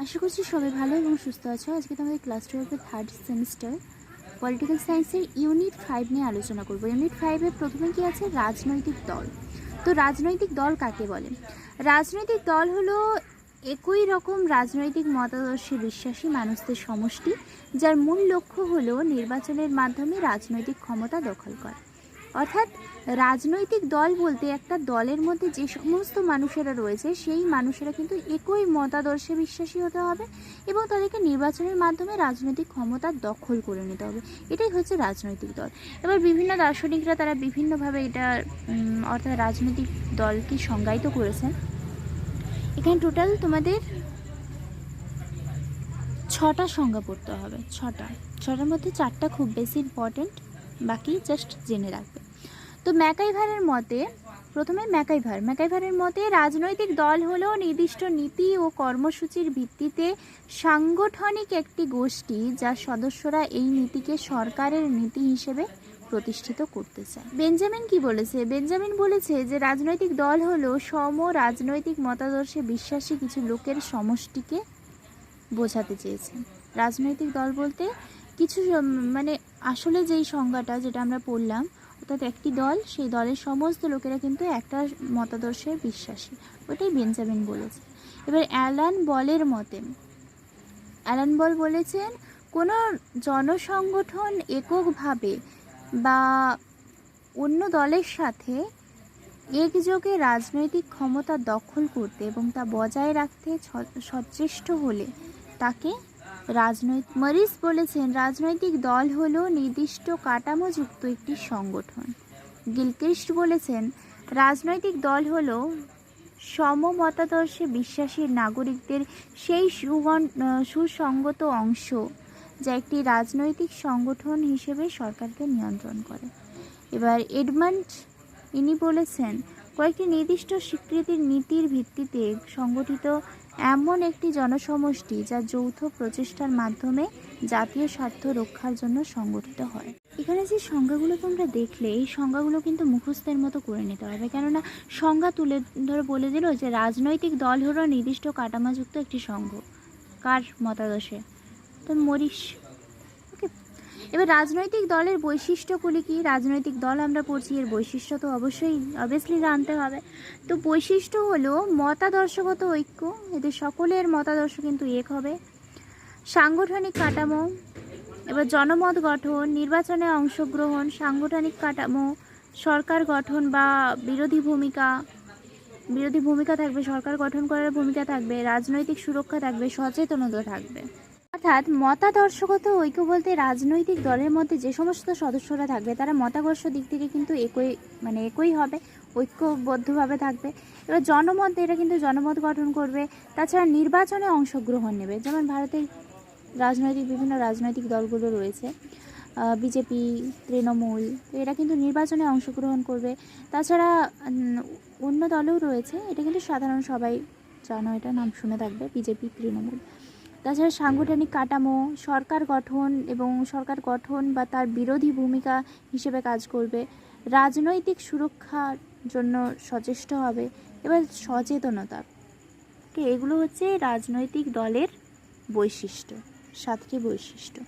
আশা করছি সবাই ভালো এবং সুস্থ আছো। আজকে তোমাদের ক্লাস 12 থার্ড সেমিস্টার পলিটিক্যাল সায়েন্সের ইউনিট 5 নিয়ে আলোচনা করব। ইউনিট 5-এর প্রথমে কি আছে? রাজনৈতিক দল। তো রাজনৈতিক দল কাকে বলে? রাজনৈতিক দল হলো একই রকম রাজনৈতিক মতাদর্শে বিশ্বাসী মানুষদের সমষ্টি, যার মূল লক্ষ্য হলো নির্বাচনের মাধ্যমে রাজনৈতিক ক্ষমতা দখল করা। অর্থাৎ রাজনৈতিক দল বলতে একটা দলের মধ্যে যে সমস্ত মানুষেরা রয়েছে সেই মানুষেরা কিন্তু একই মতাদর্শে বিশ্বাসী হতে হবে এবং তাদেরকে নির্বাচনের মাধ্যমে রাজনৈতিক ক্ষমতা দখল করে নিতে হবে। এটাই হচ্ছে রাজনৈতিক দল। এবার বিভিন্ন দার্শনিকরা তারা বিভিন্নভাবে এটা অর্থাৎ রাজনৈতিক দলকে সংজ্ঞায়িত করেছেন। এখানে টোটাল তোমাদের 6টা সংজ্ঞা পড়তে হবে। 6টার মধ্যে 4টা খুব বেশি ইম্পর্টেন্ট, বাকি জাস্ট জেনে রাখবে। তো ম্যাকাইভারের মতে, প্রথমে ম্যাকাইভারের মতে রাজনৈতিক দল হলো নির্দিষ্ট নীতি ও কর্মসূচির ভিত্তিতে সাংগঠনিক একটি গোষ্ঠী যার সদস্যরা এই নীতিকে সরকারের নীতি হিসেবে প্রতিষ্ঠিত করতে চায়। বেঞ্জামিন কি বলেছে? বেঞ্জামিন বলেছে যে রাজনৈতিক দল হলো সম রাজনৈতিক মতাদর্শে বিশ্বাসী কিছু লোকের সমষ্টিকে বোঝাতে চেয়েছেন। রাজনৈতিক দল বলতে কিছু আসলে যেই সংজ্ঞাটা যেটা আমরা পড়লাম, অর্থাৎ একটি দল, সেই দলের সমস্ত লোকেরা কিন্তু একটা মতাদর্শে বিশ্বাসী, ওটাই বেঞ্জামিন বলেছে। এবার অ্যালান বল বলেছেন কোনো জনসংগঠন এককভাবে বা অন্য দলের সাথে একযোগে রাজনৈতিক ক্ষমতা দখল করতে এবং তা বজায় রাখতে সচেষ্ট হলে তাকে মরিস বলেছেন রাজনৈতিক দল হলো নির্দিষ্ট কাঠামোযুক্ত একটি সংগঠন। গিলক্রিস্ট বলেছেন রাজনৈতিক দল হলো সমমতাদর্শে বিশ্বাসী নাগরিকদের সেই সুসংগত অংশ যা একটি রাজনৈতিক সংগঠন হিসেবে সরকারকে নিয়ন্ত্রণ করে। এবার এডমন্ড ইনি বলেছেন কয়েকটি নির্দিষ্ট স্বীকৃতির নীতির ভিত্তিতে সংগঠিত এমন একটি জনসমষ্টি যা যৌথ প্রচেষ্টার মাধ্যমে জাতীয় স্বার্থ রক্ষার জন্য সংগঠিত হয়। এখানে যে সংজ্ঞাগুলো তোমরা দেখলে, এই সংজ্ঞাগুলো কিন্তু মুখস্থের মতো করে নিতে হবে, কেননা সংজ্ঞা তুলে ধরে বলে দিল যে রাজনৈতিক দল হলো নির্দিষ্ট কাঠামোযুক্ত একটি সংঘ। কার মতাদর্শে? তো মরিস। ওকে, এবার রাজনৈতিক দলের বৈশিষ্ট্যগুলি কি? রাজনৈতিক দল আমরা পড়ছি, এর বৈশিষ্ট্য তো অবভিয়াসলি জানতে হবে। তো বৈশিষ্ট্য হলো মতাদর্শগত ঐক্য, এদের সকলের মতাদর্শ কিন্তু এক হবে। সাংগঠনিক কাঠামো, এবার জনমত গঠন, নির্বাচনে অংশগ্রহণ, সাংগঠনিক কাঠামো, সরকার গঠন বা বিরোধী ভূমিকা থাকবে, সরকার গঠন করার ভূমিকা থাকবে, রাজনৈতিক সুরক্ষা থাকবে, সচেতনতা থাকবে। অর্থাৎ মতাদর্শগত ঐক্য বলতে রাজনৈতিক দলের মধ্যে যে সমস্ত সদস্যরা থাকবে তারা মতাদর্শ দিক থেকে কিন্তু একই হবে, ঐক্যবদ্ধভাবে থাকবে। এবার জনমত, এরা কিন্তু জনমত গঠন করবে। তাছাড়া নির্বাচনে অংশগ্রহণ নেবে, যেমন ভারতের বিভিন্ন রাজনৈতিক দলগুলো রয়েছে, বিজেপি, তৃণমূল, তো এরা কিন্তু নির্বাচনে অংশগ্রহণ করবে। তাছাড়া অন্য দলও রয়েছে, এটা কিন্তু সাধারণ সবাই জানো, এটা নাম শুনে থাকবে, বিজেপি, তৃণমূল। তাছাড়া সাংগঠনিক কাঠামো, সরকার গঠন বা তার বিরোধী ভূমিকা হিসেবে কাজ করবে, রাজনৈতিক সুরক্ষার জন্য সচেষ্ট হবে। এবার সচেতনতা, এগুলো হচ্ছে রাজনৈতিক দলের বৈশিষ্ট্য, 7টি বৈশিষ্ট্য।